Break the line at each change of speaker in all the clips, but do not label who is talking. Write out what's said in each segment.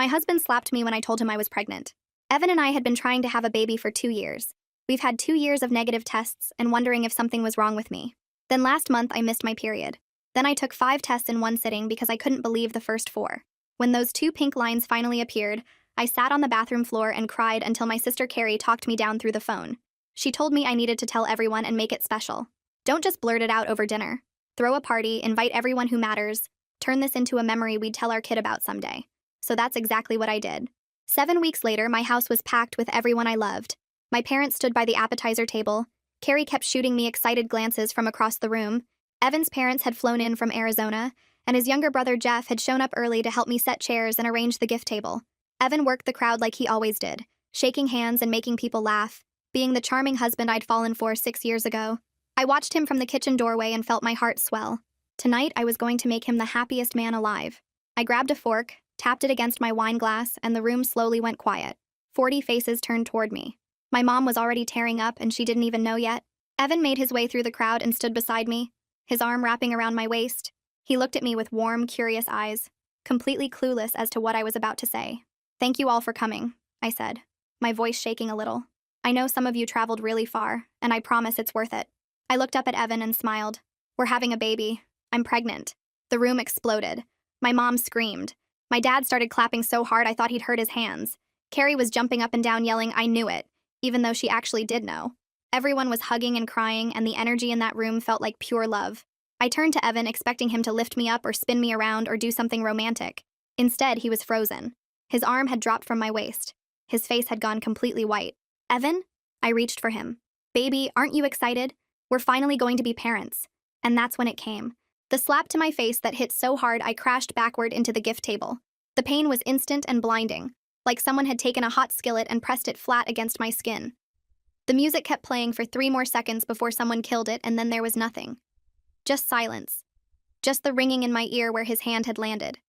My husband slapped me when I told him I was pregnant. Evan and I had been trying to have a baby for 2 years. We've had 2 years of negative tests and wondering if something was wrong with me. Then last month, I missed my period. Then I took 5 tests in one sitting because I couldn't believe the first 4. When those 2 pink lines finally appeared, I sat on the bathroom floor and cried until my sister Carrie talked me down through the phone. She told me I needed to tell everyone and make it special. Don't just blurt it out over dinner. Throw a party, invite everyone who matters, turn this into a memory we'd tell our kid about someday. So that's exactly what I did. 7 weeks later, my house was packed with everyone I loved. My parents stood by the appetizer table. Carrie kept shooting me excited glances from across the room. Evan's parents had flown in from Arizona, and his younger brother Jeff had shown up early to help me set chairs and arrange the gift table. Evan worked the crowd like he always did, shaking hands and making people laugh, being the charming husband I'd fallen for 6 years ago. I watched him from the kitchen doorway and felt my heart swell. Tonight, I was going to make him the happiest man alive. I grabbed a fork, tapped it against my wine glass, and the room slowly went quiet. 40 faces turned toward me. My mom was already tearing up, and she didn't even know yet. Evan made his way through the crowd and stood beside me, his arm wrapping around my waist. He looked at me with warm, curious eyes, completely clueless as to what I was about to say. "Thank you all for coming," I said, my voice shaking a little. "I know some of you traveled really far, and I promise it's worth it." I looked up at Evan and smiled. "We're having a baby. I'm pregnant." The room exploded. My mom screamed. My dad started clapping so hard I thought he'd hurt his hands. Carrie was jumping up and down yelling, "I knew it," even though she actually did know. Everyone was hugging and crying, and the energy in that room felt like pure love. I turned to Evan, expecting him to lift me up or spin me around or do something romantic. Instead, he was frozen. His arm had dropped from my waist. His face had gone completely white. "Evan?" I reached for him. "Baby, aren't you excited? We're finally going to be parents." And that's when it came. The slap to my face that hit so hard I crashed backward into the gift table. The pain was instant and blinding, like someone had taken a hot skillet and pressed it flat against my skin. The music kept playing for 3 more seconds before someone killed it, and then there was nothing. Just silence. Just the ringing in my ear where his hand had landed.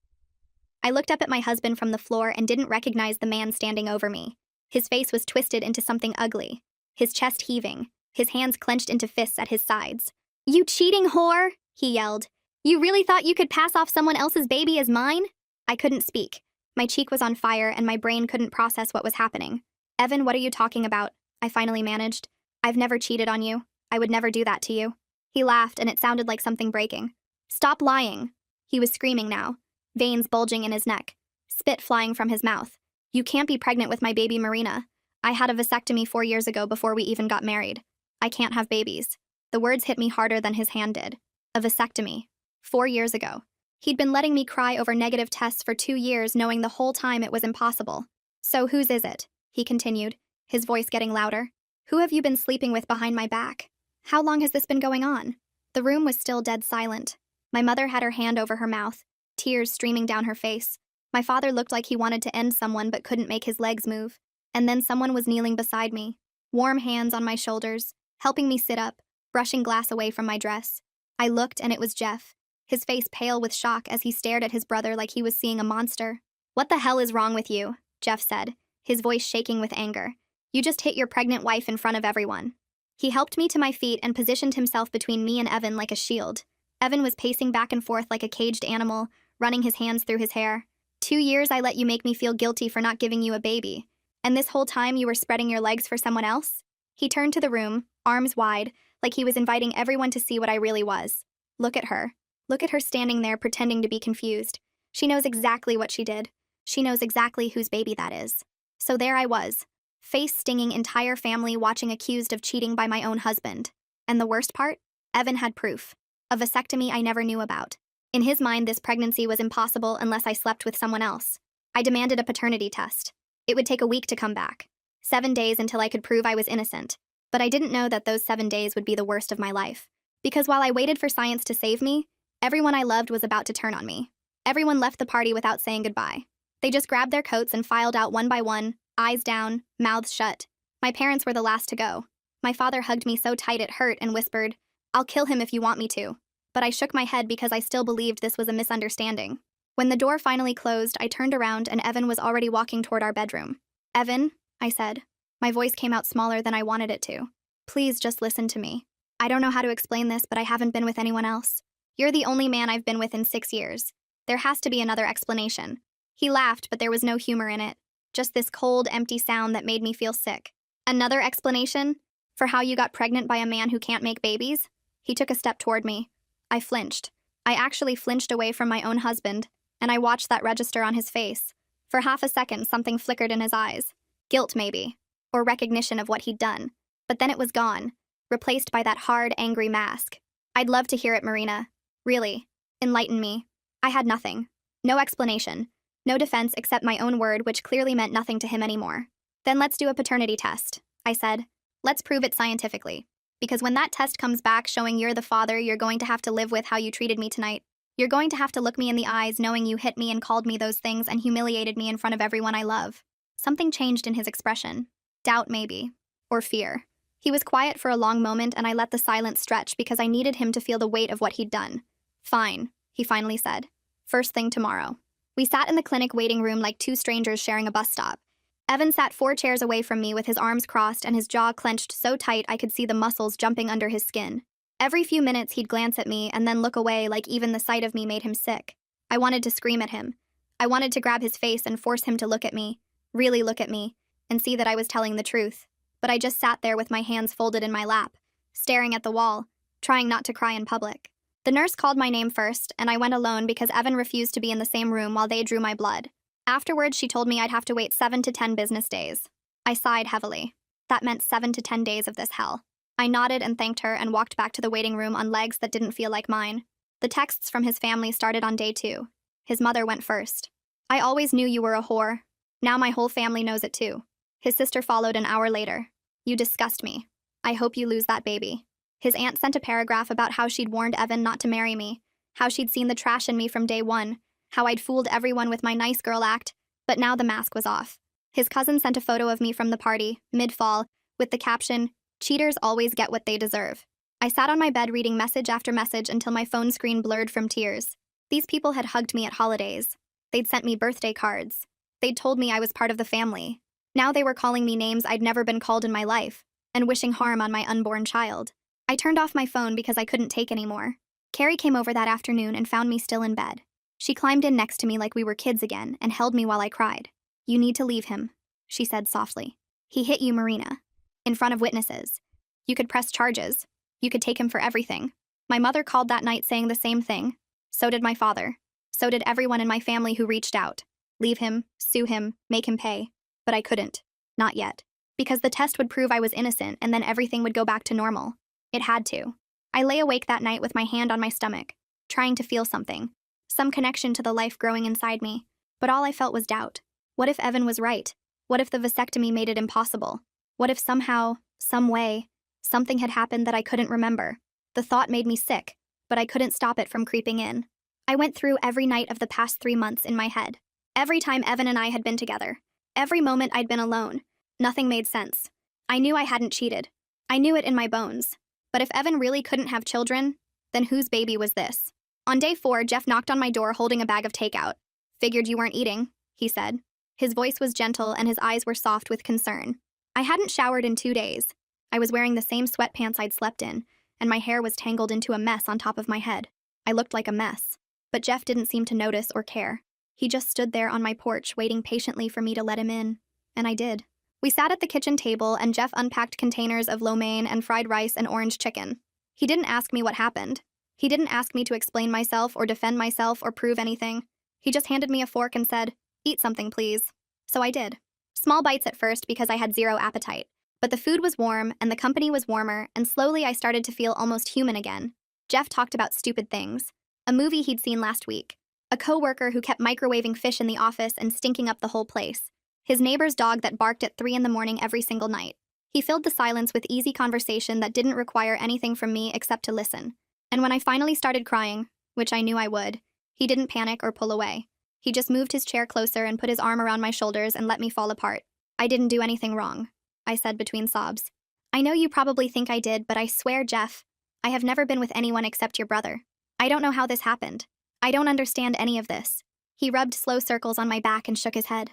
I looked up at my husband from the floor and didn't recognize the man standing over me. His face was twisted into something ugly, his chest heaving, his hands clenched into fists at his sides. "You cheating whore!" he yelled. "You really thought you could pass off someone else's baby as mine?" I couldn't speak. My cheek was on fire and my brain couldn't process what was happening. "Evan, what are you talking about?" I finally managed. "I've never cheated on you. I would never do that to you." He laughed and it sounded like something breaking. "Stop lying." He was screaming now, veins bulging in his neck, spit flying from his mouth. "You can't be pregnant with my baby Marina. I had a vasectomy 4 years ago before we even got married. I can't have babies." The words hit me harder than his hand did. A vasectomy. 4 years ago. He'd been letting me cry over negative tests for 2 years, knowing the whole time it was impossible. "So whose is it?" he continued, his voice getting louder. "Who have you been sleeping with behind my back? How long has this been going on?" The room was still dead silent. My mother had her hand over her mouth, tears streaming down her face. My father looked like he wanted to end someone but couldn't make his legs move. And then someone was kneeling beside me, warm hands on my shoulders, helping me sit up, brushing glass away from my dress. I looked and it was Jeff, his face pale with shock as he stared at his brother like he was seeing a monster. "What the hell is wrong with you?" Jeff said, his voice shaking with anger. "You just hit your pregnant wife in front of everyone." He helped me to my feet and positioned himself between me and Evan like a shield. Evan was pacing back and forth like a caged animal, running his hands through his hair. 2 years I let you make me feel guilty for not giving you a baby. And this whole time you were spreading your legs for someone else?" He turned to the room, arms wide, like he was inviting everyone to see what I really was. "Look at her. Look at her standing there pretending to be confused. She knows exactly what she did. She knows exactly whose baby that is." So there I was, face-stinging entire family watching accused of cheating by my own husband. And the worst part? Evan had proof. A vasectomy I never knew about. In his mind, this pregnancy was impossible unless I slept with someone else. I demanded a paternity test. It would take a week to come back. 7 days until I could prove I was innocent. But I didn't know that those 7 days would be the worst of my life. Because while I waited for science to save me, everyone I loved was about to turn on me. Everyone left the party without saying goodbye. They just grabbed their coats and filed out one by one, eyes down, mouths shut. My parents were the last to go. My father hugged me so tight it hurt and whispered, "I'll kill him if you want me to." But I shook my head because I still believed this was a misunderstanding. When the door finally closed, I turned around and Evan was already walking toward our bedroom. "Evan," I said. My voice came out smaller than I wanted it to. "Please just listen to me. I don't know how to explain this, but I haven't been with anyone else. You're the only man I've been with in 6 years. There has to be another explanation. He laughed, but there was no humor in it. Just this cold, empty sound that made me feel sick. Another explanation? For how you got pregnant by a man who can't make babies? He took a step toward me. I flinched. I actually flinched away from my own husband, and I watched that register on his face. For half a second, something flickered in his eyes. Guilt, maybe. Or recognition of what he'd done. But then it was gone, replaced by that hard, angry mask. I'd love to hear it, Marina. Really. Enlighten me. I had nothing. No explanation. No defense except my own word, which clearly meant nothing to him anymore. Then let's do a paternity test, I said. Let's prove it scientifically. Because when that test comes back showing you're the father, you're going to have to live with how you treated me tonight. You're going to have to look me in the eyes knowing you hit me and called me those things and humiliated me in front of everyone I love. Something changed in his expression. Doubt, maybe. Or fear. He was quiet for a long moment, and I let the silence stretch because I needed him to feel the weight of what he'd done. Fine, he finally said. First thing tomorrow. We sat in the clinic waiting room like two strangers sharing a bus stop. Evan sat 4 chairs away from me with his arms crossed and his jaw clenched so tight I could see the muscles jumping under his skin. Every few minutes he'd glance at me and then look away, like even the sight of me made him sick. I wanted to scream at him. I wanted to grab his face and force him to look at me, really look at me, and see that I was telling the truth. But I just sat there with my hands folded in my lap, staring at the wall, trying not to cry in public. The nurse called my name first, and I went alone because Evan refused to be in the same room while they drew my blood. Afterwards, she told me I'd have to wait 7 to 10 business days. I sighed heavily. That meant 7 to 10 days of this hell. I nodded and thanked her and walked back to the waiting room on legs that didn't feel like mine. The texts from his family started on day 2. His mother went first. I always knew you were a whore. Now my whole family knows it too. His sister followed an hour later. You disgust me. I hope you lose that baby. His aunt sent a paragraph about how she'd warned Evan not to marry me, how she'd seen the trash in me from day 1, how I'd fooled everyone with my nice girl act, but now the mask was off. His cousin sent a photo of me from the party, mid-fall, with the caption, "Cheaters always get what they deserve." I sat on my bed reading message after message until my phone screen blurred from tears. These people had hugged me at holidays. They'd sent me birthday cards. They'd told me I was part of the family. Now they were calling me names I'd never been called in my life, and wishing harm on my unborn child. I turned off my phone because I couldn't take anymore. Carrie came over that afternoon and found me still in bed. She climbed in next to me like we were kids again and held me while I cried. You need to leave him, she said softly. He hit you, Marina. In front of witnesses. You could press charges. You could take him for everything. My mother called that night saying the same thing. So did my father. So did everyone in my family who reached out. Leave him, sue him, make him pay. But I couldn't. Not yet. Because the test would prove I was innocent and then everything would go back to normal. It had to. I lay awake that night with my hand on my stomach, trying to feel something. Some connection to the life growing inside me. But all I felt was doubt. What if Evan was right? What if the vasectomy made it impossible? What if somehow, some way, something had happened that I couldn't remember? The thought made me sick, but I couldn't stop it from creeping in. I went through every night of the past 3 months in my head. Every time Evan and I had been together. Every moment I'd been alone. Nothing made sense. I knew I hadn't cheated. I knew it in my bones. But if Evan really couldn't have children, then whose baby was this? On day 4, Jeff knocked on my door holding a bag of takeout. Figured you weren't eating, he said. His voice was gentle and his eyes were soft with concern. I hadn't showered in 2 days. I was wearing the same sweatpants I'd slept in, and my hair was tangled into a mess on top of my head. I looked like a mess. But Jeff didn't seem to notice or care. He just stood there on my porch waiting patiently for me to let him in. And I did. We sat at the kitchen table and Jeff unpacked containers of lo mein and fried rice and orange chicken. He didn't ask me what happened. He didn't ask me to explain myself or defend myself or prove anything. He just handed me a fork and said, "Eat something, please." So I did. Small bites at first because I had zero appetite. But the food was warm and the company was warmer, and slowly I started to feel almost human again. Jeff talked about stupid things. A movie he'd seen last week. A coworker who kept microwaving fish in the office and stinking up the whole place. His neighbor's dog that barked at 3 in the morning every single night. He filled the silence with easy conversation that didn't require anything from me except to listen. And when I finally started crying, which I knew I would, he didn't panic or pull away. He just moved his chair closer and put his arm around my shoulders and let me fall apart. I didn't do anything wrong, I said between sobs. I know you probably think I did, but I swear, Jeff, I have never been with anyone except your brother. I don't know how this happened. I don't understand any of this. He rubbed slow circles on my back and shook his head.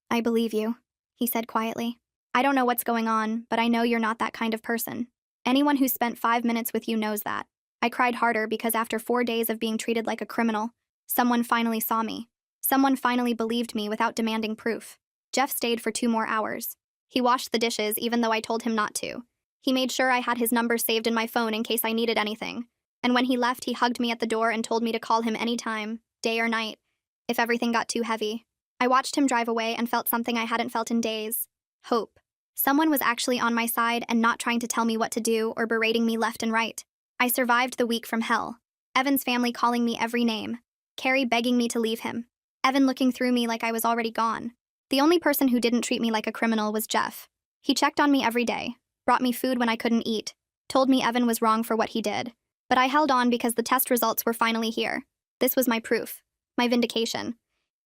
I believe you, he said quietly. I don't know what's going on, but I know you're not that kind of person. Anyone who's spent 5 minutes with you knows that. I cried harder because after 4 days of being treated like a criminal, someone finally saw me. Someone finally believed me without demanding proof. Jeff stayed for 2 more hours. He washed the dishes even though I told him not to. He made sure I had his number saved in my phone in case I needed anything. And when he left, he hugged me at the door and told me to call him anytime, day or night, if everything got too heavy. I watched him drive away and felt something I hadn't felt in days. Hope. Someone was actually on my side and not trying to tell me what to do or berating me left and right. I survived the week from hell. Evan's family calling me every name. Carrie begging me to leave him. Evan looking through me like I was already gone. The only person who didn't treat me like a criminal was Jeff. He checked on me every day, brought me food when I couldn't eat, told me Evan was wrong for what he did. But I held on because the test results were finally here. This was my proof, my vindication.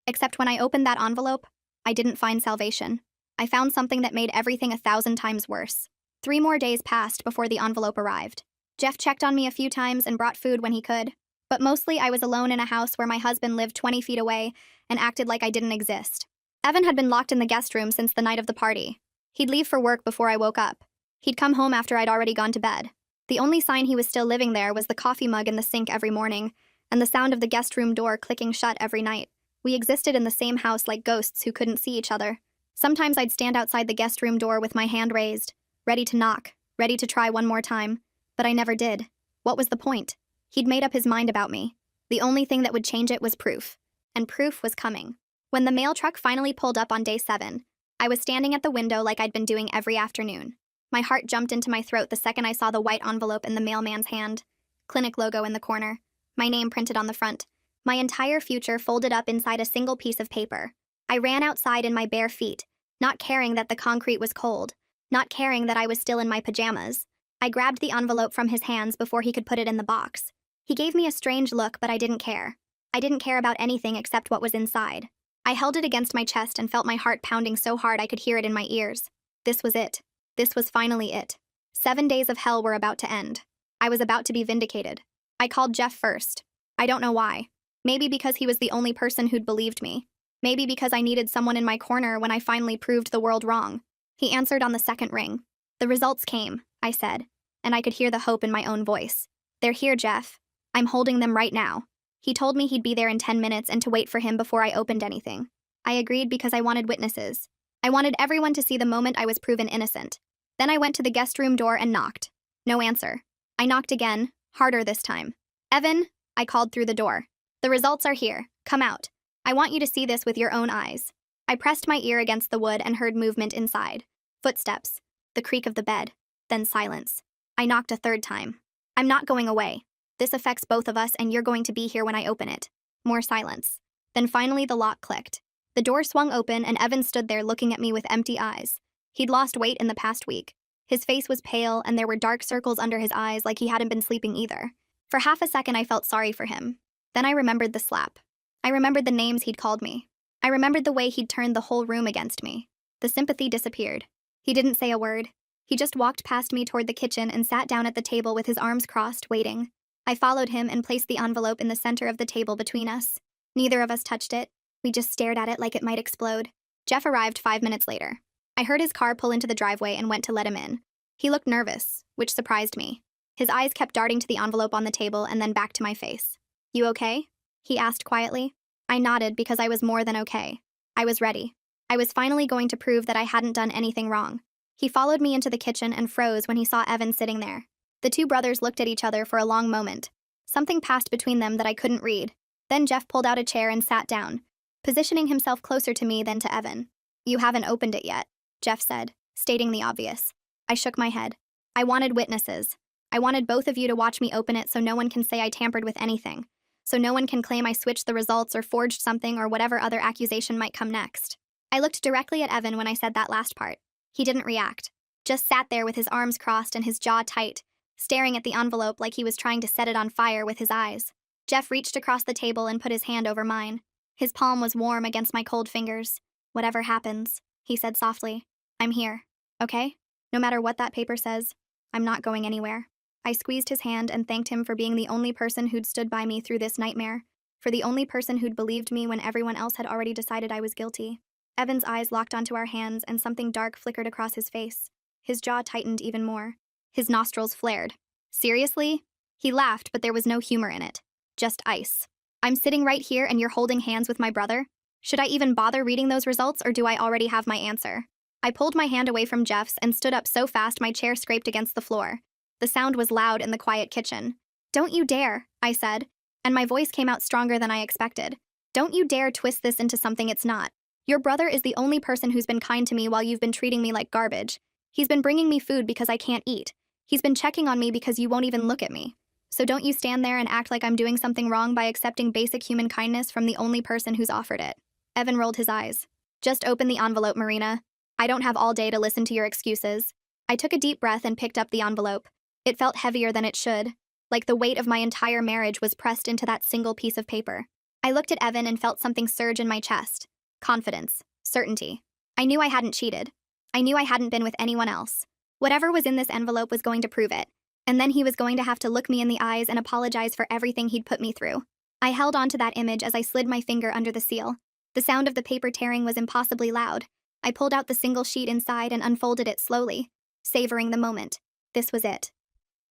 Except when I opened that envelope, I didn't find salvation. I found something that made everything 1,000 times worse. 3 more days passed before the envelope arrived. Jeff checked on me a few times and brought food when he could. But mostly I was alone in a house where my husband lived 20 feet away and acted like I didn't exist. Evan had been locked in the guest room since the night of the party. He'd leave for work before I woke up. He'd come home after I'd already gone to bed. The only sign he was still living there was the coffee mug in the sink every morning, and the sound of the guest room door clicking shut every night. We existed in the same house like ghosts who couldn't see each other. Sometimes I'd stand outside the guest room door with my hand raised, ready to knock, ready to try one more time. But I never did. What was the point? He'd made up his mind about me. The only thing that would change it was proof. And proof was coming. When the mail truck finally pulled up on day 7, I was standing at the window like I'd been doing every afternoon. My heart jumped into my throat the second I saw the white envelope in the mailman's hand. Clinic logo in the corner. My name printed on the front. My entire future folded up inside a single piece of paper. I ran outside in my bare feet, not caring that the concrete was cold, not caring that I was still in my pajamas. I grabbed the envelope from his hands before he could put it in the box. He gave me a strange look, but I didn't care. I didn't care about anything except what was inside. I held it against my chest and felt my heart pounding so hard I could hear it in my ears. This was it. This was finally it. 7 days of hell were about to end. I was about to be vindicated. I called Jeff first. I don't know why. Maybe because he was the only person who'd believed me. Maybe because I needed someone in my corner when I finally proved the world wrong. He answered on the second ring. The results came, I said, and I could hear the hope in my own voice. They're here, Jeff. I'm holding them right now. He told me he'd be there in 10 minutes and to wait for him before I opened anything. I agreed because I wanted witnesses. I wanted everyone to see the moment I was proven innocent. Then I went to the guest room door and knocked. No answer. I knocked again, harder this time. Evan, I called through the door. The results are here. Come out. I want you to see this with your own eyes. I pressed my ear against the wood and heard movement inside. Footsteps. The creak of the bed. Then silence. I knocked a third time. I'm not going away. This affects both of us and you're going to be here when I open it. More silence. Then finally the lock clicked. The door swung open and Evan stood there looking at me with empty eyes. He'd lost weight in the past week. His face was pale and there were dark circles under his eyes like he hadn't been sleeping either. For half a second I felt sorry for him. Then I remembered the slap. I remembered the names he'd called me. I remembered the way he'd turned the whole room against me. The sympathy disappeared. He didn't say a word. He just walked past me toward the kitchen and sat down at the table with his arms crossed, waiting. I followed him and placed the envelope in the center of the table between us. Neither of us touched it. We just stared at it like it might explode. Jeff arrived 5 minutes later. I heard his car pull into the driveway and went to let him in. He looked nervous, which surprised me. His eyes kept darting to the envelope on the table and then back to my face. You okay? He asked quietly. I nodded because I was more than okay. I was ready. I was finally going to prove that I hadn't done anything wrong. He followed me into the kitchen and froze when he saw Evan sitting there. The two brothers looked at each other for a long moment. Something passed between them that I couldn't read. Then Jeff pulled out a chair and sat down, positioning himself closer to me than to Evan. You haven't opened it yet, Jeff said, stating the obvious. I shook my head. I wanted witnesses. I wanted both of you to watch me open it so no one can say I tampered with anything. So no one can claim I switched the results or forged something or whatever other accusation might come next. I looked directly at Evan when I said that last part. He didn't react. Just sat there with his arms crossed and his jaw tight, staring at the envelope like he was trying to set it on fire with his eyes. Jeff reached across the table and put his hand over mine. His palm was warm against my cold fingers. Whatever happens, he said softly, I'm here, okay? No matter what that paper says, I'm not going anywhere. I squeezed his hand and thanked him for being the only person who'd stood by me through this nightmare, for the only person who'd believed me when everyone else had already decided I was guilty. Evan's eyes locked onto our hands and something dark flickered across his face. His jaw tightened even more. His nostrils flared. Seriously? He laughed, but there was no humor in it. Just ice. I'm sitting right here and you're holding hands with my brother? Should I even bother reading those results, or do I already have my answer? I pulled my hand away from Jeff's and stood up so fast my chair scraped against the floor. The sound was loud in the quiet kitchen. "Don't you dare," I said, and my voice came out stronger than I expected. "Don't you dare twist this into something it's not. Your brother is the only person who's been kind to me while you've been treating me like garbage. He's been bringing me food because I can't eat. He's been checking on me because you won't even look at me. So don't you stand there and act like I'm doing something wrong by accepting basic human kindness from the only person who's offered it." Evan rolled his eyes. "Just open the envelope, Marina. I don't have all day to listen to your excuses." I took a deep breath and picked up the envelope. It felt heavier than it should, like the weight of my entire marriage was pressed into that single piece of paper. I looked at Evan and felt something surge in my chest. Confidence. Certainty. I knew I hadn't cheated. I knew I hadn't been with anyone else. Whatever was in this envelope was going to prove it. And then he was going to have to look me in the eyes and apologize for everything he'd put me through. I held on to that image as I slid my finger under the seal. The sound of the paper tearing was impossibly loud. I pulled out the single sheet inside and unfolded it slowly, savoring the moment. This was it.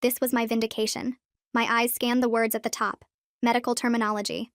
This was my vindication. My eyes scanned the words at the top. Medical terminology.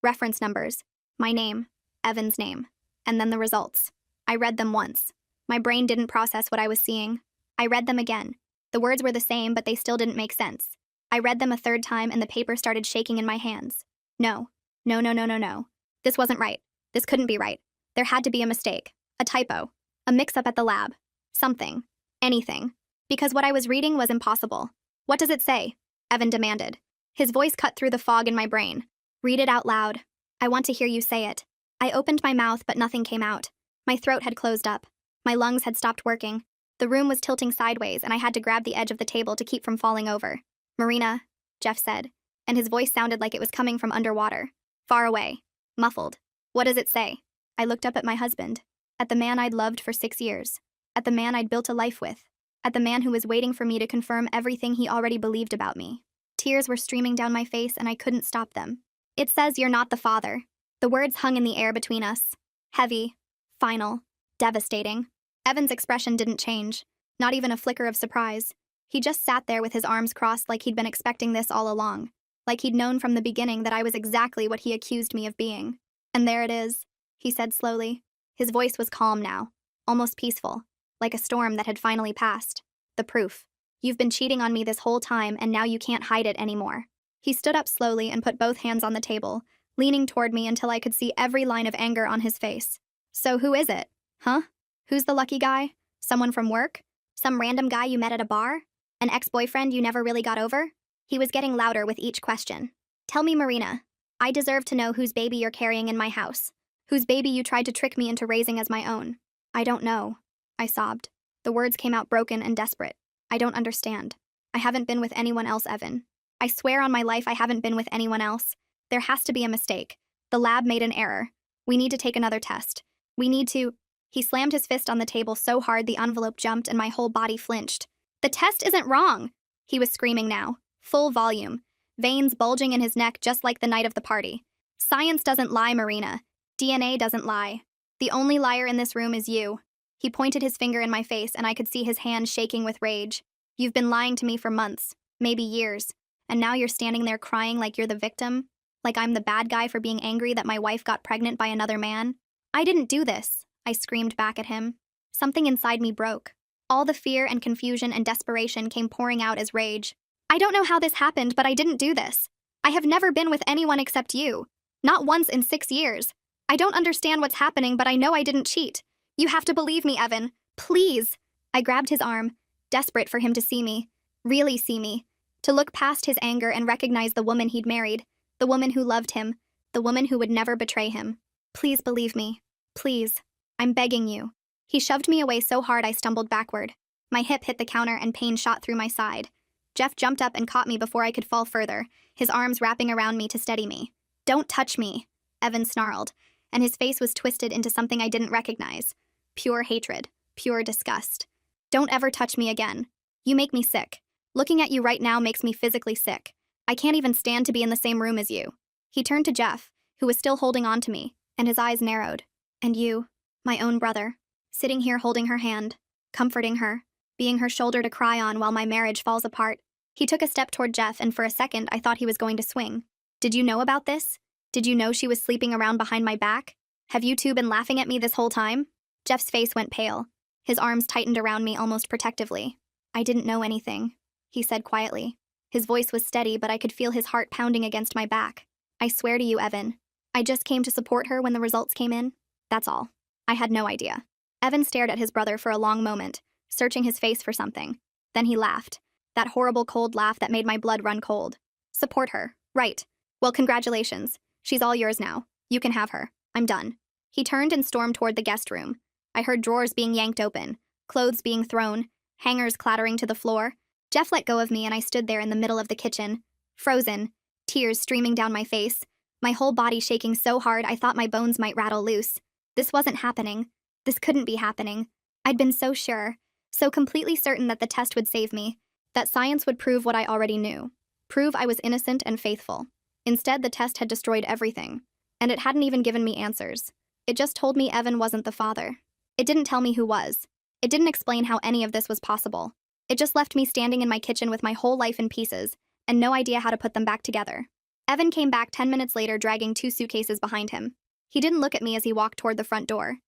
Reference numbers. My name. Evan's name. And then the results. I read them once. My brain didn't process what I was seeing. I read them again. The words were the same, but they still didn't make sense. I read them a third time and the paper started shaking in my hands. No. No, no, no, no, no. This wasn't right. This couldn't be right. There had to be a mistake. A typo. A mix-up at the lab. Something. Anything. Because what I was reading was impossible. "What does it say?" Evan demanded. His voice cut through the fog in my brain. "Read it out loud. I want to hear you say it." I opened my mouth, but nothing came out. My throat had closed up. My lungs had stopped working. The room was tilting sideways, and I had to grab the edge of the table to keep from falling over. "Marina," Jeff said, and his voice sounded like it was coming from underwater. Far away. Muffled. "What does it say?" I looked up at my husband. At the man I'd loved for 6 years. At the man I'd built a life with. At the man who was waiting for me to confirm everything he already believed about me. Tears were streaming down my face, and I couldn't stop them. "It says you're not the father." The words hung in the air between us. Heavy. Final. Devastating. Evan's expression didn't change. Not even a flicker of surprise. He just sat there with his arms crossed like he'd been expecting this all along. Like he'd known from the beginning that I was exactly what he accused me of being. "And there it is," he said slowly. His voice was calm now. Almost peaceful. Like a storm that had finally passed. "The proof. You've been cheating on me this whole time, and now you can't hide it anymore." He stood up slowly and put both hands on the table, leaning toward me until I could see every line of anger on his face. "So who is it? Huh? Who's the lucky guy? Someone from work? Some random guy you met at a bar? An ex-boyfriend you never really got over?" He was getting louder with each question. "Tell me, Marina. I deserve to know whose baby you're carrying in my house. Whose baby you tried to trick me into raising as my own." "I don't know," I sobbed. The words came out broken and desperate. "I don't understand. I haven't been with anyone else, Evan. I swear on my life I haven't been with anyone else. There has to be a mistake. The lab made an error. We need to take another test. We need to—" He slammed his fist on the table so hard the envelope jumped and my whole body flinched. "The test isn't wrong!" He was screaming now, full volume, veins bulging in his neck just like the night of the party. "Science doesn't lie, Marina. DNA doesn't lie. The only liar in this room is you." He pointed his finger in my face and I could see his hand shaking with rage. "You've been lying to me for months, maybe years, and now you're standing there crying like you're the victim? Like I'm the bad guy for being angry that my wife got pregnant by another man? I didn't do this," I screamed back at him. Something inside me broke. All the fear and confusion and desperation came pouring out as rage. "I don't know how this happened, but I didn't do this. I have never been with anyone except you. Not once in 6 years. I don't understand what's happening, but I know I didn't cheat. You have to believe me, Evan. Please." I grabbed his arm, desperate for him to see me. Really see me. To look past his anger and recognize the woman he'd married. The woman who loved him. The woman who would never betray him. "Please believe me. Please. I'm begging you." He shoved me away so hard I stumbled backward. My hip hit the counter and pain shot through my side. Jeff jumped up and caught me before I could fall further, his arms wrapping around me to steady me. "Don't touch me," Evan snarled, and his face was twisted into something I didn't recognize. Pure hatred. Pure disgust. "Don't ever touch me again. You make me sick. Looking at you right now makes me physically sick. I can't even stand to be in the same room as you." He turned to Jeff, who was still holding on to me, and his eyes narrowed. "And you, my own brother, sitting here holding her hand, comforting her, being her shoulder to cry on while my marriage falls apart." He took a step toward Jeff, and for a second I thought he was going to swing. "Did you know about this?" Did you know she was sleeping around behind my back? Have you two been laughing at me this whole time? Jeff's face went pale. His arms tightened around me almost protectively. I didn't know anything, he said quietly. His voice was steady, but I could feel his heart pounding against my back. I swear to you, Evan. I just came to support her when the results came in. That's all. I had no idea. Evan stared at his brother for a long moment, searching his face for something. Then he laughed. That horrible cold laugh that made my blood run cold. Support her. Right. Well, congratulations. She's all yours now. You can have her. I'm done. He turned and stormed toward the guest room. I heard drawers being yanked open, clothes being thrown, hangers clattering to the floor. Jeff let go of me and I stood there in the middle of the kitchen, frozen, tears streaming down my face, my whole body shaking so hard I thought my bones might rattle loose. This wasn't happening. This couldn't be happening. I'd been so sure, so completely certain that the test would save me, that science would prove what I already knew, prove I was innocent and faithful. Instead, the test had destroyed everything, and it hadn't even given me answers. It just told me Evan wasn't the father. It didn't tell me who was. It didn't explain how any of this was possible. It just left me standing in my kitchen with my whole life in pieces, and no idea how to put them back together. Evan came back 10 minutes later dragging 2 suitcases behind him. He didn't look at me as he walked toward the front door.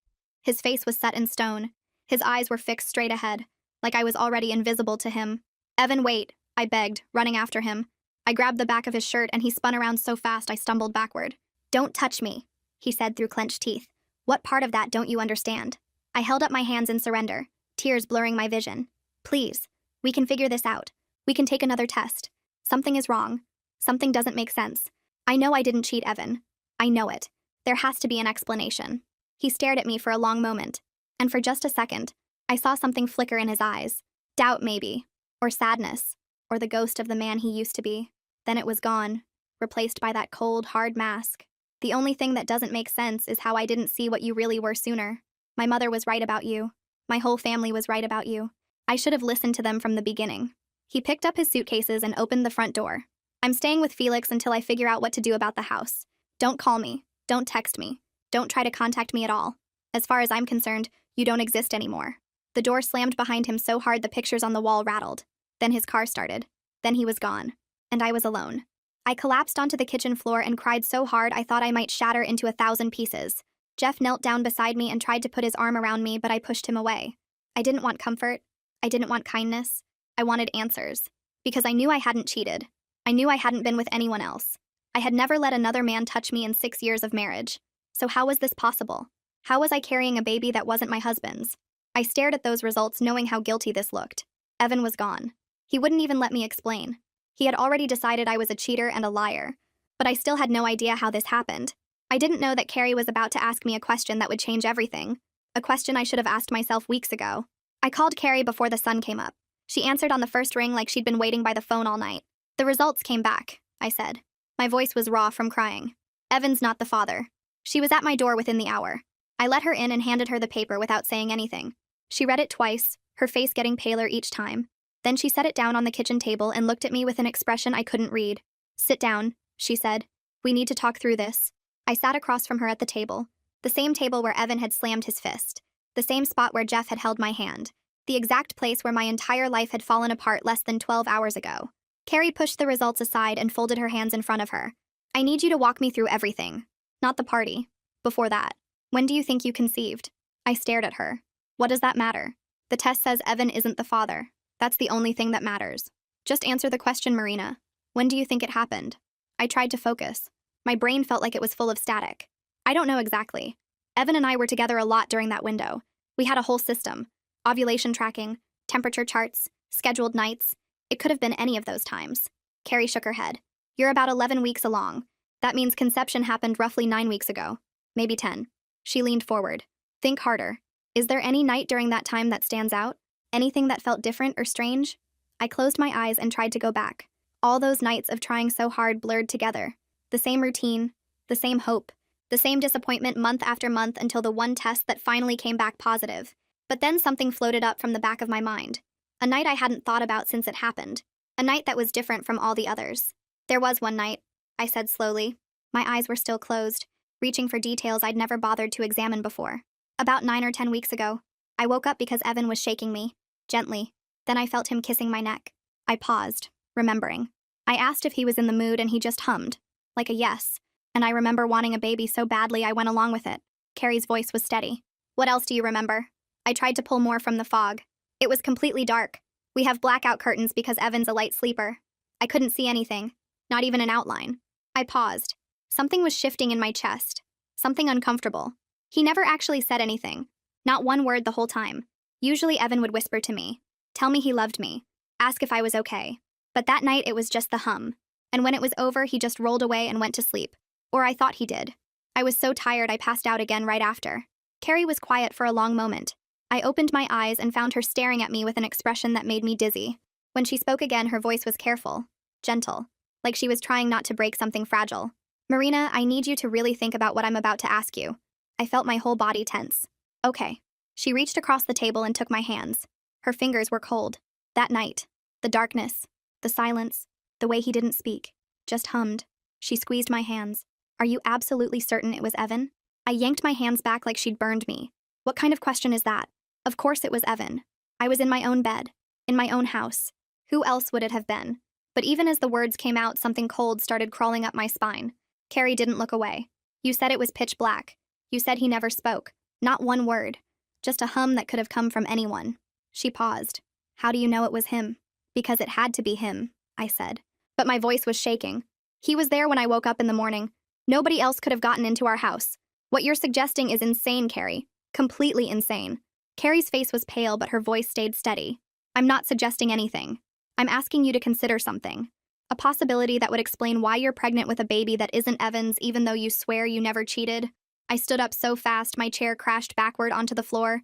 His face was set in stone. His eyes were fixed straight ahead, like I was already invisible to him. Evan, wait, I begged, running after him. I grabbed the back of his shirt and he spun around so fast I stumbled backward. Don't touch me, he said through clenched teeth. What part of that don't you understand? I held up my hands in surrender, tears blurring my vision. Please, we can figure this out. We can take another test. Something is wrong. Something doesn't make sense. I know I didn't cheat Evan. I know it. There has to be an explanation. He stared at me for a long moment, and for just a second, I saw something flicker in his eyes. Doubt, maybe, or sadness, or the ghost of the man he used to be. Then it was gone, replaced by that cold, hard mask. The only thing that doesn't make sense is how I didn't see what you really were sooner. My mother was right about you. My whole family was right about you. I should have listened to them from the beginning. He picked up his suitcases and opened the front door. I'm staying with Felix until I figure out what to do about the house. Don't call me. Don't text me. Don't try to contact me at all. As far as I'm concerned, you don't exist anymore. The door slammed behind him so hard the pictures on the wall rattled. Then his car started. Then he was gone. And I was alone. I collapsed onto the kitchen floor and cried so hard I thought I might shatter into 1,000 pieces. Jeff knelt down beside me and tried to put his arm around me, but I pushed him away. I didn't want comfort. I didn't want kindness. I wanted answers. Because I knew I hadn't cheated. I knew I hadn't been with anyone else. I had never let another man touch me in 6 years of marriage. So how was this possible? How was I carrying a baby that wasn't my husband's? I stared at those results knowing how guilty this looked. Evan was gone. He wouldn't even let me explain. He had already decided I was a cheater and a liar. But I still had no idea how this happened. I didn't know that Carrie was about to ask me a question that would change everything. A question I should have asked myself weeks ago. I called Carrie before the sun came up. She answered on the first ring like she'd been waiting by the phone all night. The results came back, I said. My voice was raw from crying. Evan's not the father. She was at my door within the hour. I let her in and handed her the paper without saying anything. She read it twice, her face getting paler each time. Then she set it down on the kitchen table and looked at me with an expression I couldn't read. Sit down, she said. We need to talk through this. I sat across from her at the table, the same table where Evan had slammed his fist, the same spot where Jeff had held my hand, the exact place where my entire life had fallen apart less than 12 hours ago. Carrie pushed the results aside and folded her hands in front of her. I need you to walk me through everything. Not the party. Before that. When do you think you conceived? I stared at her. What does that matter? The test says Evan isn't the father. That's the only thing that matters. Just answer the question, Marina. When do you think it happened? I tried to focus. My brain felt like it was full of static. I don't know exactly. Evan and I were together a lot during that window. We had a whole system. Ovulation tracking, temperature charts, scheduled nights. It could have been any of those times. Carrie shook her head. You're about 11 weeks along. That means conception happened roughly 9 weeks ago. Maybe 10. She leaned forward. Think harder. Is there any night during that time that stands out? Anything that felt different or strange? I closed my eyes and tried to go back. All those nights of trying so hard blurred together. The same routine, the same hope, the same disappointment month after month until the one test that finally came back positive. But then something floated up from the back of my mind. A night I hadn't thought about since it happened. A night that was different from all the others. There was one night, I said slowly. My eyes were still closed, reaching for details I'd never bothered to examine before. About 9 or 10 weeks ago, I woke up because Evan was shaking me, gently. Then I felt him kissing my neck. I paused, remembering. I asked if he was in the mood and he just hummed. Like a yes. And I remember wanting a baby so badly I went along with it. Carrie's voice was steady. What else do you remember? I tried to pull more from the fog. It was completely dark. We have blackout curtains because Evan's a light sleeper. I couldn't see anything, not even an outline. I paused. Something was shifting in my chest. Something uncomfortable. He never actually said anything. Not one word the whole time. Usually Evan would whisper to me, tell me he loved me, ask if I was okay. But that night it was just the hum. And when it was over, he just rolled away and went to sleep. Or I thought he did. I was so tired I passed out again right after. Carrie was quiet for a long moment. I opened my eyes and found her staring at me with an expression that made me dizzy. When she spoke again, her voice was careful, gentle, like she was trying not to break something fragile. Marina, I need you to really think about what I'm about to ask you. I felt my whole body tense. Okay. She reached across the table and took my hands. Her fingers were cold. That night, the darkness, the silence, the way he didn't speak, just hummed. She squeezed my hands. Are you absolutely certain it was Evan? I yanked my hands back like she'd burned me. What kind of question is that? Of course it was Evan. I was in my own bed, in my own house. Who else would it have been? But even as the words came out, something cold started crawling up my spine. Carrie didn't look away. You said it was pitch black. You said he never spoke. Not one word. Just a hum that could have come from anyone. She paused. How do you know it was him? Because it had to be him, I said. But my voice was shaking. He was there when I woke up in the morning. Nobody else could have gotten into our house. What you're suggesting is insane, Carrie. Completely insane. Carrie's face was pale, but her voice stayed steady. I'm not suggesting anything. I'm asking you to consider something. A possibility that would explain why you're pregnant with a baby that isn't Evan's, even though you swear you never cheated. I stood up so fast my chair crashed backward onto the floor.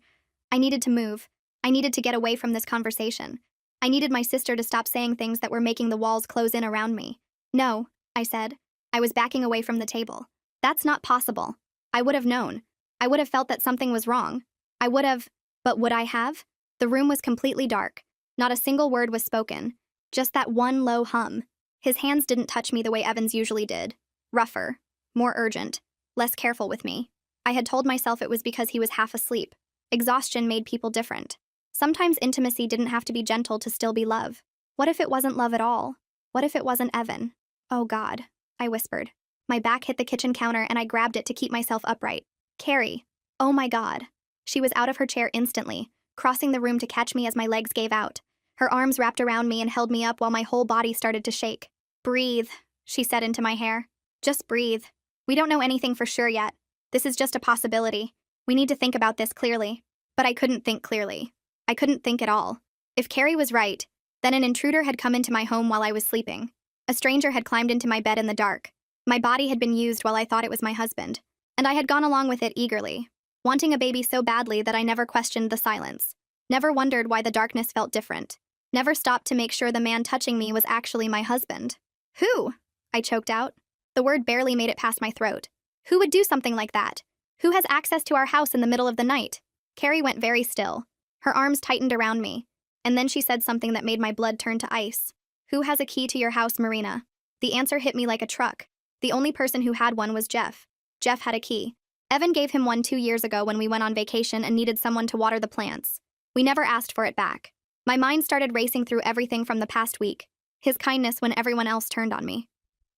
I needed to move. I needed to get away from this conversation. I needed my sister to stop saying things that were making the walls close in around me. No, I said. I was backing away from the table. That's not possible. I would have known. I would have felt that something was wrong. I would have, but would I have? The room was completely dark. Not a single word was spoken. Just that one low hum. His hands didn't touch me the way Evans usually did. Rougher. More urgent. Less careful with me. I had told myself it was because he was half asleep. Exhaustion made people different. Sometimes intimacy didn't have to be gentle to still be love. What if it wasn't love at all? What if it wasn't Evan? Oh God, I whispered. My back hit the kitchen counter and I grabbed it to keep myself upright. Carrie. Oh my God. She was out of her chair instantly, crossing the room to catch me as my legs gave out. Her arms wrapped around me and held me up while my whole body started to shake. Breathe, she said into my hair. Just breathe. We don't know anything for sure yet. This is just a possibility. We need to think about this clearly. But I couldn't think clearly. I couldn't think at all. If Carrie was right, then an intruder had come into my home while I was sleeping. A stranger had climbed into my bed in the dark. My body had been used while I thought it was my husband. And I had gone along with it eagerly, wanting a baby so badly that I never questioned the silence. Never wondered why the darkness felt different. Never stopped to make sure the man touching me was actually my husband. Who? I choked out. The word barely made it past my throat. Who would do something like that? Who has access to our house in the middle of the night? Carrie went very still. Her arms tightened around me. And then she said something that made my blood turn to ice. Who has a key to your house, Marina? The answer hit me like a truck. The only person who had one was Jeff. Jeff had a key. Evan gave him one 2 years ago when we went on vacation and needed someone to water the plants. We never asked for it back. My mind started racing through everything from the past week. His kindness when everyone else turned on me.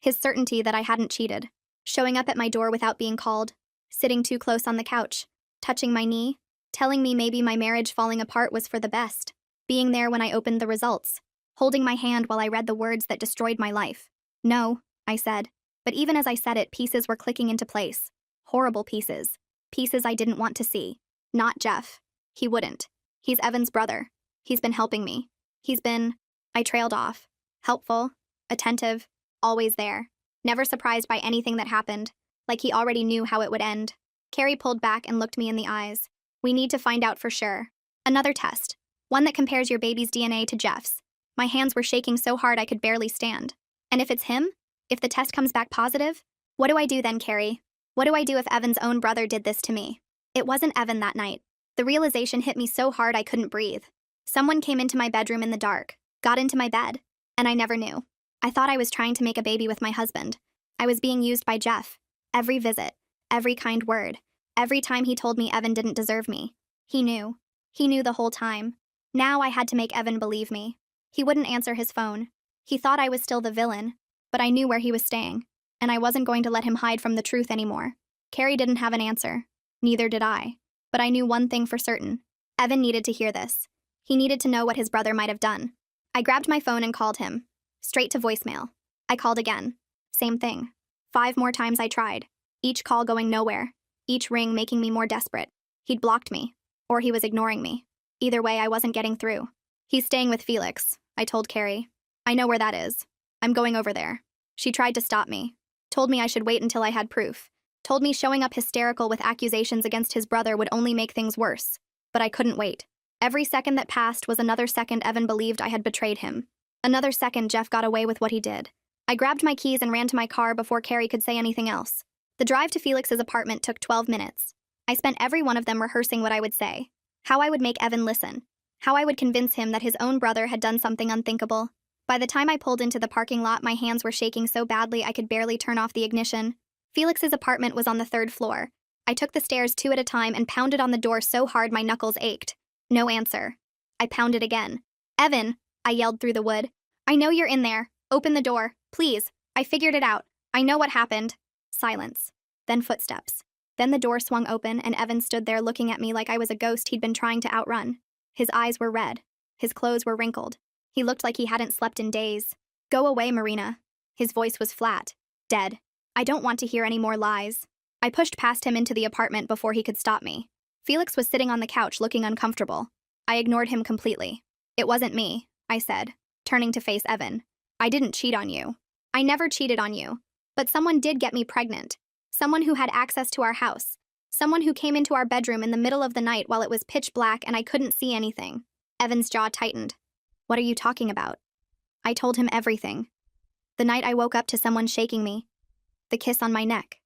His certainty that I hadn't cheated. Showing up at my door without being called. Sitting too close on the couch. Touching my knee. Telling me maybe my marriage falling apart was for the best. Being there when I opened the results. Holding my hand while I read the words that destroyed my life. No, I said. But even as I said it, pieces were clicking into place. Horrible pieces. Pieces I didn't want to see. Not Jeff. He wouldn't. He's Evan's brother. He's been helping me. He's been... I trailed off. Helpful. Attentive. Always there. Never surprised by anything that happened. Like he already knew how it would end. Carrie pulled back and looked me in the eyes. We need to find out for sure. Another test. One that compares your baby's DNA to Jeff's. My hands were shaking so hard I could barely stand. And if it's him? If the test comes back positive? What do I do then, Carrie? What do I do if Evan's own brother did this to me? It wasn't Evan that night. The realization hit me so hard I couldn't breathe. Someone came into my bedroom in the dark, got into my bed, and I never knew. I thought I was trying to make a baby with my husband. I was being used by Jeff. Every visit, every kind word, every time he told me Evan didn't deserve me. He knew. He knew the whole time. Now I had to make Evan believe me. He wouldn't answer his phone. He thought I was still the villain, but I knew where he was staying. and I wasn't going to let him hide from the truth anymore. Carrie didn't have an answer. Neither did I. But I knew one thing for certain. Evan needed to hear this. He needed to know what his brother might have done. I grabbed my phone and called him. Straight to voicemail. I called again. Same thing. 5 more times I tried. Each call going nowhere. Each ring making me more desperate. He'd blocked me. Or he was ignoring me. Either way, I wasn't getting through. He's staying with Felix, I told Carrie. I know where that is. I'm going over there. She tried to stop me. Told me I should wait until I had proof. Told me showing up hysterical with accusations against his brother would only make things worse. But I couldn't wait. Every second that passed was another second Evan believed I had betrayed him. Another second Jeff got away with what he did. I grabbed my keys and ran to my car before Carrie could say anything else. The drive to Felix's apartment took 12 minutes. I spent every one of them rehearsing what I would say. How I would make Evan listen. How I would convince him that his own brother had done something unthinkable. By the time I pulled into the parking lot, my hands were shaking so badly I could barely turn off the ignition. Felix's apartment was on the 3rd floor. I took the stairs 2 at a time and pounded on the door so hard my knuckles ached. No answer. I pounded again. Evan, I yelled through the wood. I know you're in there. Open the door, please. I figured it out. I know what happened. Silence. Then footsteps. Then the door swung open and Evan stood there looking at me like I was a ghost he'd been trying to outrun. His eyes were red. His clothes were wrinkled. He looked like he hadn't slept in days. Go away, Marina. His voice was flat. Dead. I don't want to hear any more lies. I pushed past him into the apartment before he could stop me. Felix was sitting on the couch looking uncomfortable. I ignored him completely. It wasn't me, I said, turning to face Evan. I didn't cheat on you. I never cheated on you. But someone did get me pregnant. Someone who had access to our house. Someone who came into our bedroom in the middle of the night while it was pitch black and I couldn't see anything. Evan's jaw tightened. What are you talking about? I told him everything. The night I woke up to someone shaking me. The kiss on my neck.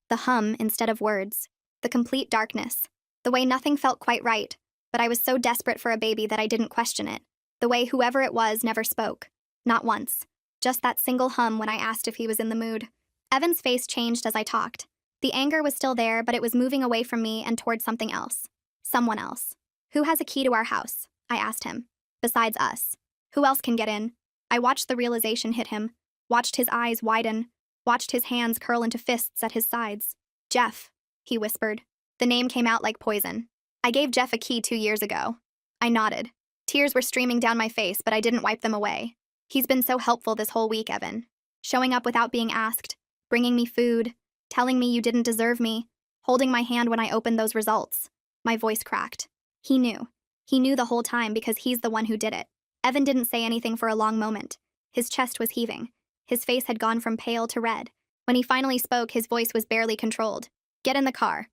The hum instead of words. The complete darkness. The way nothing felt quite right, but I was so desperate for a baby that I didn't question it. The way whoever it was never spoke. Not once. Just that single hum when I asked if he was in the mood. Evan's face changed as I talked. The anger was still there, but it was moving away from me and toward something else. Someone else. Who has a key to our house? I asked him. Besides us. Who else can get in? I watched the realization hit him. Watched his eyes widen. Watched his hands curl into fists at his sides. Jeff, he whispered. The name came out like poison. I gave Jeff a key 2 years ago. I nodded. Tears were streaming down my face, but I didn't wipe them away. He's been so helpful this whole week, Evan. Showing up without being asked. Bringing me food. Telling me you didn't deserve me. Holding my hand when I opened those results. My voice cracked. He knew. He knew the whole time because he's the one who did it. Evan didn't say anything for a long moment. His chest was heaving. His face had gone from pale to red. When he finally spoke, his voice was barely controlled. Get in the car.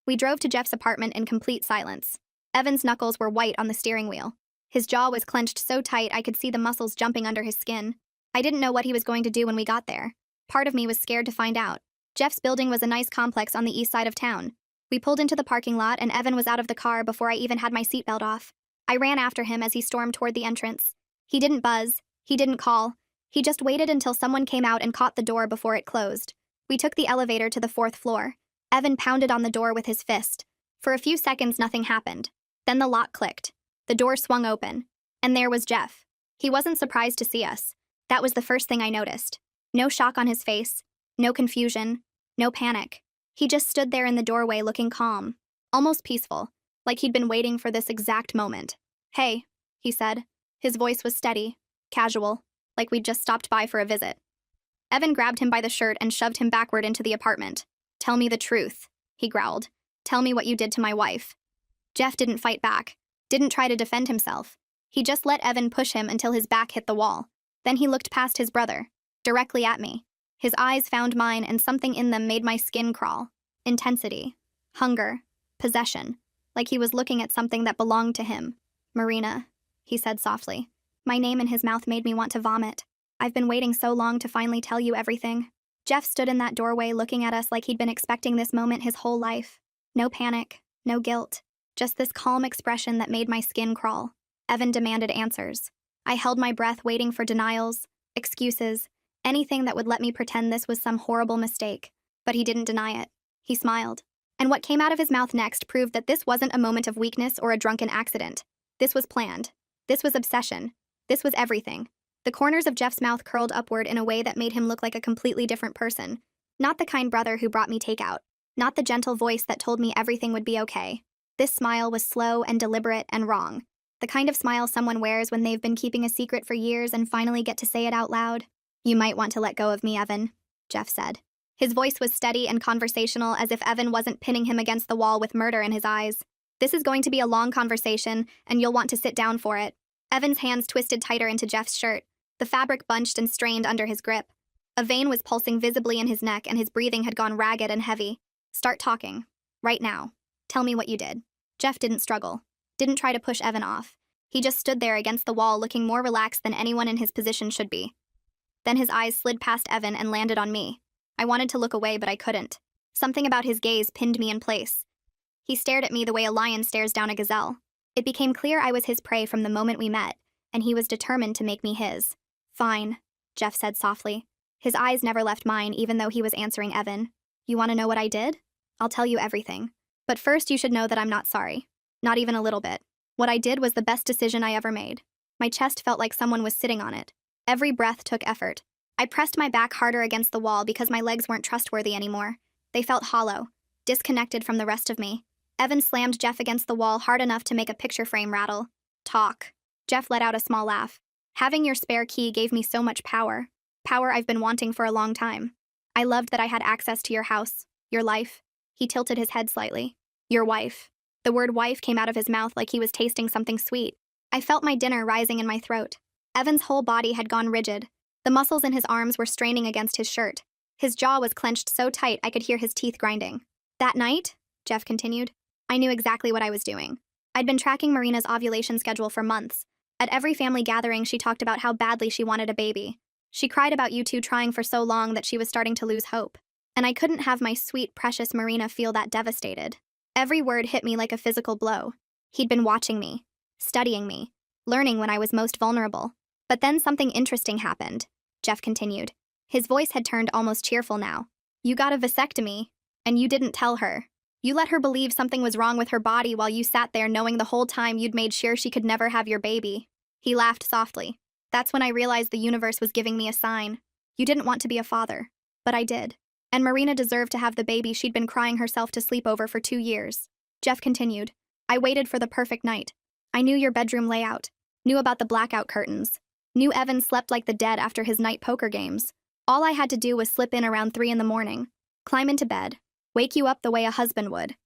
We drove to Jeff's apartment in complete silence. Evan's knuckles were white on the steering wheel. His jaw was clenched so tight I could see the muscles jumping under his skin. I didn't know what he was going to do when we got there. Part of me was scared to find out. Jeff's building was a nice complex on the east side of town. We pulled into the parking lot and Evan was out of the car before I even had my seatbelt off. I ran after him as he stormed toward the entrance. He didn't buzz. He didn't call. He just waited until someone came out and caught the door before it closed. We took the elevator to the 4th floor. Evan pounded on the door with his fist. For a few seconds, nothing happened. Then the lock clicked. The door swung open. And there was Jeff. He wasn't surprised to see us. That was the first thing I noticed. No shock on his face. No confusion. No panic. He just stood there in the doorway looking calm. Almost peaceful. Like he'd been waiting for this exact moment. Hey, he said. His voice was steady. Casual. Like we'd just stopped by for a visit. Evan grabbed him by the shirt and shoved him backward into the apartment. Tell me the truth, he growled. Tell me what you did to my wife. Jeff didn't fight back. Didn't try to defend himself. He just let Evan push him until his back hit the wall. Then he looked past his brother. Directly at me. His eyes found mine and something in them made my skin crawl. Intensity. Hunger. Possession. Like he was looking at something that belonged to him. Marina, he said softly. My name in his mouth made me want to vomit. I've been waiting so long to finally tell you everything. Jeff stood in that doorway looking at us like he'd been expecting this moment his whole life. No panic, no guilt, just this calm expression that made my skin crawl. Evan demanded answers. I held my breath waiting for denials, excuses, anything that would let me pretend this was some horrible mistake. But he didn't deny it. He smiled. And what came out of his mouth next proved that this wasn't a moment of weakness or a drunken accident. This was planned. This was obsession. This was everything. The corners of Jeff's mouth curled upward in a way that made him look like a completely different person. Not the kind brother who brought me takeout. Not the gentle voice that told me everything would be okay. This smile was slow and deliberate and wrong. The kind of smile someone wears when they've been keeping a secret for years and finally get to say it out loud. "You might want to let go of me, Evan," Jeff said. His voice was steady and conversational, as if Evan wasn't pinning him against the wall with murder in his eyes. "This is going to be a long conversation, and you'll want to sit down for it." Evan's hands twisted tighter into Jeff's shirt. The fabric bunched and strained under his grip. A vein was pulsing visibly in his neck, and his breathing had gone ragged and heavy. "Start talking. Right now. Tell me what you did." Jeff didn't struggle. Didn't try to push Evan off. He just stood there against the wall, looking more relaxed than anyone in his position should be. Then his eyes slid past Evan and landed on me. I wanted to look away, but I couldn't. Something about his gaze pinned me in place. He stared at me the way a lion stares down a gazelle. It became clear I was his prey from the moment we met, and he was determined to make me his. "Fine," Jeff said softly. His eyes never left mine, even though he was answering Evan. "You want to know what I did? I'll tell you everything. But first, you should know that I'm not sorry. Not even a little bit. What I did was the best decision I ever made. My chest felt like someone was sitting on it. Every breath took effort. I pressed my back harder against the wall because my legs weren't trustworthy anymore. They felt hollow, disconnected from the rest of me. Evan slammed Jeff against the wall hard enough to make a picture frame rattle. "Talk." Jeff let out a small laugh. "Having your spare key gave me so much power. Power I've been wanting for a long time. I loved that I had access to your house, your life." He tilted his head slightly. "Your wife." The word wife came out of his mouth like he was tasting something sweet. I felt my dinner rising in my throat. Evan's whole body had gone rigid. The muscles in his arms were straining against his shirt. His jaw was clenched so tight I could hear his teeth grinding. "That night," Jeff continued, "I knew exactly what I was doing. I'd been tracking Marina's ovulation schedule for months. At every family gathering, she talked about how badly she wanted a baby. She cried about you two trying for so long that she was starting to lose hope. And I couldn't have my sweet, precious Marina feel that devastated." Every word hit me like a physical blow. He'd been watching me, studying me, learning when I was most vulnerable. But then something interesting happened, Jeff continued. His voice had turned almost cheerful now. "You got a vasectomy, and you didn't tell her. You let her believe something was wrong with her body while you sat there knowing the whole time you'd made sure she could never have your baby." He laughed softly. "That's when I realized the universe was giving me a sign. You didn't want to be a father, but I did. And Marina deserved to have the baby she'd been crying herself to sleep over for 2 years." Jeff continued. "I waited for the perfect night. I knew your bedroom layout, knew about the blackout curtains, knew Evan slept like the dead after his night poker games. All I had to do was slip in around 3 in the morning, climb into bed, wake you up the way a husband would."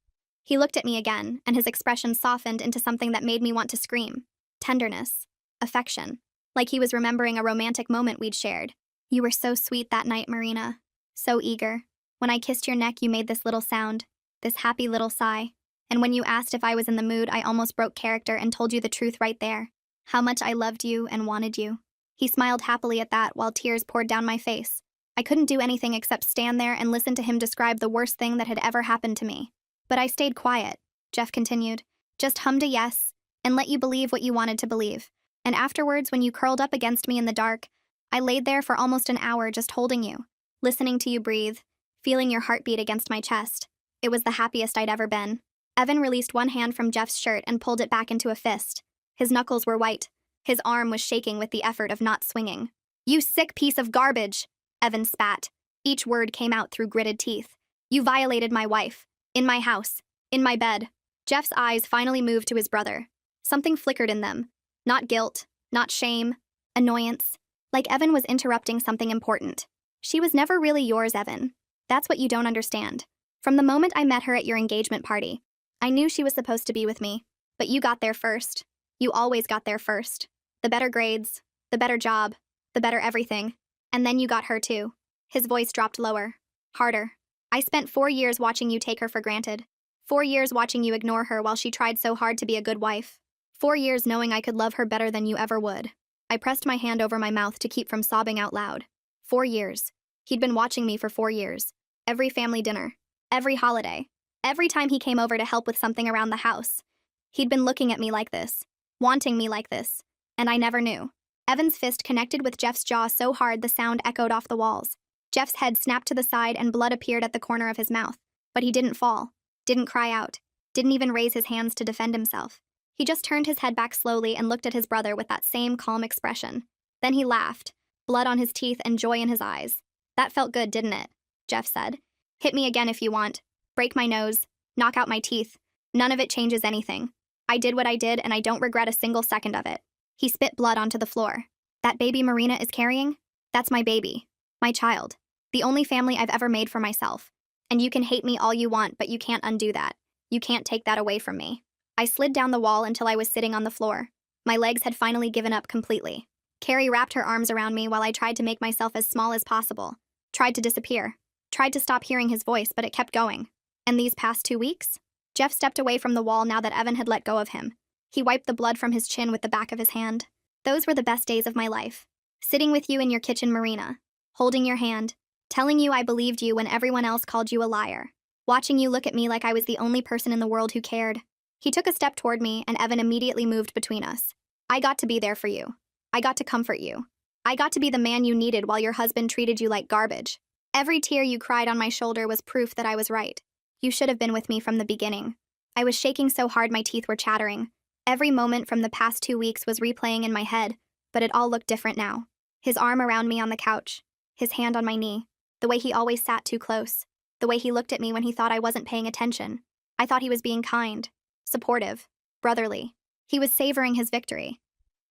He looked at me again, and his expression softened into something that made me want to scream. Tenderness. Affection. Like he was remembering a romantic moment we'd shared. "You were so sweet that night, Marina. So eager. When I kissed your neck, you made this little sound, this happy little sigh. And when you asked if I was in the mood, I almost broke character and told you the truth right there. How much I loved you and wanted you." He smiled happily at that while tears poured down my face. I couldn't do anything except stand there and listen to him describe the worst thing that had ever happened to me. "But I stayed quiet," Jeff continued. "Just hummed a yes, and let you believe what you wanted to believe. And afterwards, when you curled up against me in the dark, I laid there for almost an hour just holding you, listening to you breathe, feeling your heartbeat against my chest. It was the happiest I'd ever been." Evan released one hand from Jeff's shirt and pulled it back into a fist. His knuckles were white. His arm was shaking with the effort of not swinging. "You sick piece of garbage," Evan spat. Each word came out through gritted teeth. "You violated my wife. In my house. In my bed." Jeff's eyes finally moved to his brother. Something flickered in them. Not guilt, not shame, annoyance. Like Evan was interrupting something important. "She was never really yours, Evan. That's what you don't understand. From the moment I met her at your engagement party, I knew she was supposed to be with me. But you got there first. You always got there first. The better grades, the better job, the better everything. And then you got her too." His voice dropped lower, harder. "I spent 4 years watching you take her for granted. 4 years watching you ignore her while she tried so hard to be a good wife. 4 years knowing I could love her better than you ever would." I pressed my hand over my mouth to keep from sobbing out loud. 4 years. He'd been watching me for 4 years. Every family dinner. Every holiday. Every time he came over to help with something around the house. He'd been looking at me like this. Wanting me like this. And I never knew. Evan's fist connected with Jeff's jaw so hard the sound echoed off the walls. Jeff's head snapped to the side and blood appeared at the corner of his mouth. But he didn't fall. Didn't cry out. Didn't even raise his hands to defend himself. He just turned his head back slowly and looked at his brother with that same calm expression. Then he laughed, blood on his teeth and joy in his eyes. That felt good, didn't it? Jeff said. Hit me again if you want. Break my nose. Knock out my teeth. None of it changes anything. I did what I did and I don't regret a single second of it. He spit blood onto the floor. That baby Marina is carrying? That's my baby. My child. The only family I've ever made for myself. And you can hate me all you want, but you can't undo that. You can't take that away from me. I slid down the wall until I was sitting on the floor. My legs had finally given up completely. Carrie wrapped her arms around me while I tried to make myself as small as possible. Tried to disappear. Tried to stop hearing his voice, but it kept going. And these past 2 weeks? Jeff stepped away from the wall now that Evan had let go of him. He wiped the blood from his chin with the back of his hand. Those were the best days of my life. Sitting with you in your kitchen, Marina. Holding your hand. Telling you I believed you when everyone else called you a liar. Watching you look at me like I was the only person in the world who cared. He took a step toward me, and Evan immediately moved between us. I got to be there for you. I got to comfort you. I got to be the man you needed while your husband treated you like garbage. Every tear you cried on my shoulder was proof that I was right. You should have been with me from the beginning. I was shaking so hard my teeth were chattering. Every moment from the past 2 weeks was replaying in my head, but it all looked different now. His arm around me on the couch. His hand on my knee. The way he always sat too close. The way he looked at me when he thought I wasn't paying attention. I thought he was being kind, supportive, brotherly. He was savoring his victory.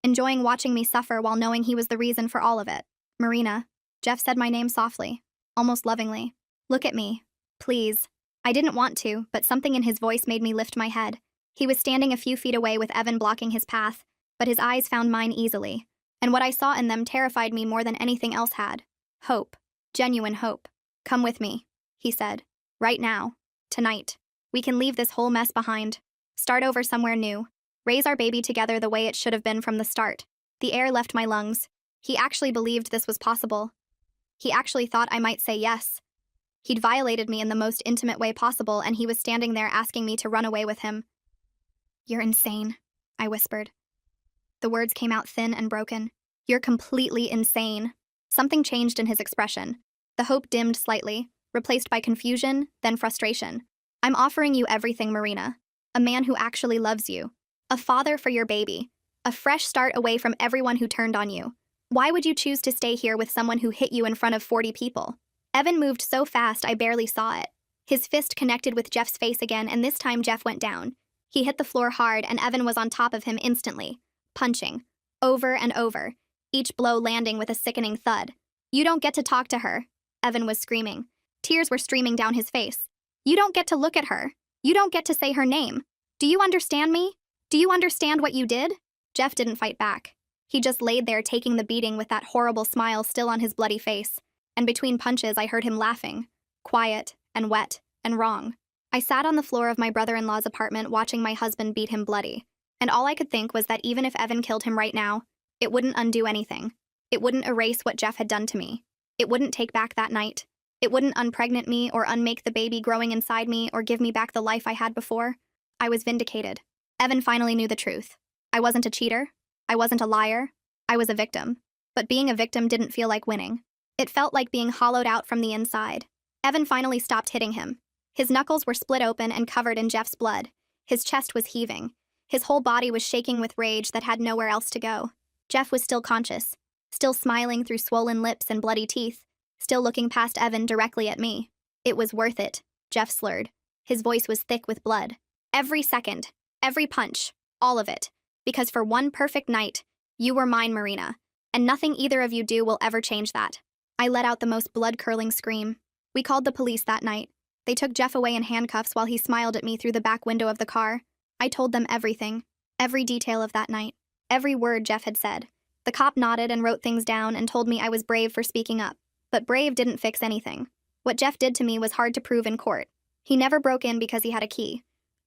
Enjoying watching me suffer while knowing he was the reason for all of it. Marina. Jeff said my name softly, almost lovingly. Look at me. Please. I didn't want to, but something in his voice made me lift my head. He was standing a few feet away with Evan blocking his path, but his eyes found mine easily. And what I saw in them terrified me more than anything else had. Hope. Genuine hope. Come with me, he said. Right now. Tonight. We can leave this whole mess behind. Start over somewhere new. Raise our baby together the way it should have been from the start. The air left my lungs. He actually believed this was possible. He actually thought I might say yes. He'd violated me in the most intimate way possible, and he was standing there asking me to run away with him. You're insane, I whispered. The words came out thin and broken. You're completely insane. Something changed in his expression. The hope dimmed slightly, replaced by confusion, then frustration. I'm offering you everything, Marina. A man who actually loves you. A father for your baby. A fresh start away from everyone who turned on you. Why would you choose to stay here with someone who hit you in front of 40 people? Evan moved so fast I barely saw it. His fist connected with Jeff's face again, and this time Jeff went down. He hit the floor hard, and Evan was on top of him instantly, punching, over and over, each blow landing with a sickening thud. You don't get to talk to her, Evan was screaming. Tears were streaming down his face. You don't get to look at her. You don't get to say her name. Do you understand me? Do you understand what you did? Jeff didn't fight back. He just laid there taking the beating with that horrible smile still on his bloody face. And between punches I heard him laughing, quiet and wet and wrong. I sat on the floor of my brother-in-law's apartment watching my husband beat him bloody. And all I could think was that even if Evan killed him right now, it wouldn't undo anything. It wouldn't erase what Jeff had done to me. It wouldn't take back that night. It wouldn't unpregnant me or unmake the baby growing inside me or give me back the life I had before. I was vindicated. Evan finally knew the truth. I wasn't a cheater. I wasn't a liar. I was a victim. But being a victim didn't feel like winning. It felt like being hollowed out from the inside. Evan finally stopped hitting him. His knuckles were split open and covered in Jeff's blood. His chest was heaving. His whole body was shaking with rage that had nowhere else to go. Jeff was still conscious, still smiling through swollen lips and bloody teeth, still looking past Evan directly at me. It was worth it, Jeff slurred. His voice was thick with blood. Every second, every punch, all of it. Because for one perfect night, you were mine, Marina, and nothing either of you do will ever change that. I let out the most blood-curdling scream. We called the police that night. They took Jeff away in handcuffs while he smiled at me through the back window of the car. I told them everything, every detail of that night, every word Jeff had said. The cop nodded and wrote things down and told me I was brave for speaking up. But brave didn't fix anything. What Jeff did to me was hard to prove in court. He never broke in because he had a key.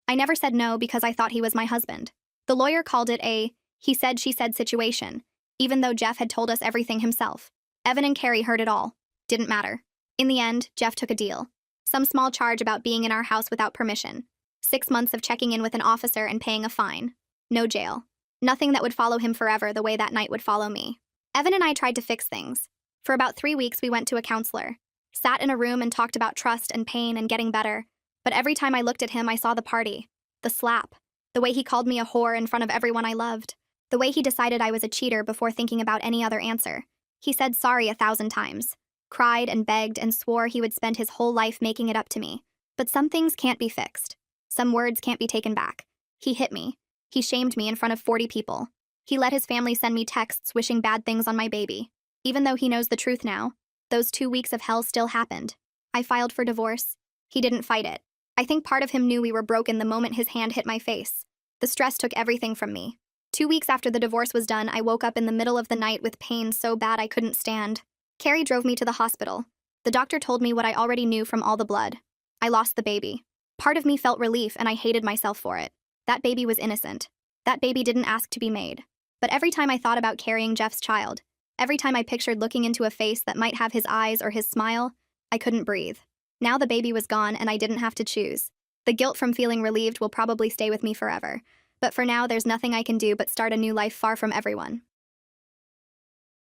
I never said no because I thought he was my husband. The lawyer called it a he said, she said situation, even though Jeff had told us everything himself. Evan and Carrie heard it all. Didn't matter. In the end, Jeff took a deal. Some small charge about being in our house without permission. 6 months of checking in with an officer and paying a fine. No jail. Nothing that would follow him forever the way that night would follow me. Evan and I tried to fix things. For about 3 weeks, we went to a counselor. Sat in a room and talked about trust and pain and getting better. But every time I looked at him, I saw the party. The slap. The way he called me a whore in front of everyone I loved. The way he decided I was a cheater before thinking about any other answer. He said sorry 1,000 times, cried and begged and swore he would spend his whole life making it up to me. But some things can't be fixed. Some words can't be taken back. He hit me. He shamed me in front of 40 people. He let his family send me texts wishing bad things on my baby. Even though he knows the truth now, those 2 weeks of hell still happened. I filed for divorce. He didn't fight it. I think part of him knew we were broken the moment his hand hit my face. The stress took everything from me. 2 weeks after the divorce was done, I woke up in the middle of the night with pain so bad I couldn't stand. Carrie drove me to the hospital. The doctor told me what I already knew from all the blood. I lost the baby. Part of me felt relief and I hated myself for it. That baby was innocent. That baby didn't ask to be made. But every time I thought about carrying Jeff's child, every time I pictured looking into a face that might have his eyes or his smile, I couldn't breathe. Now the baby was gone and I didn't have to choose. The guilt from feeling relieved will probably stay with me forever. But for now, there's nothing I can do but start a new life far from everyone.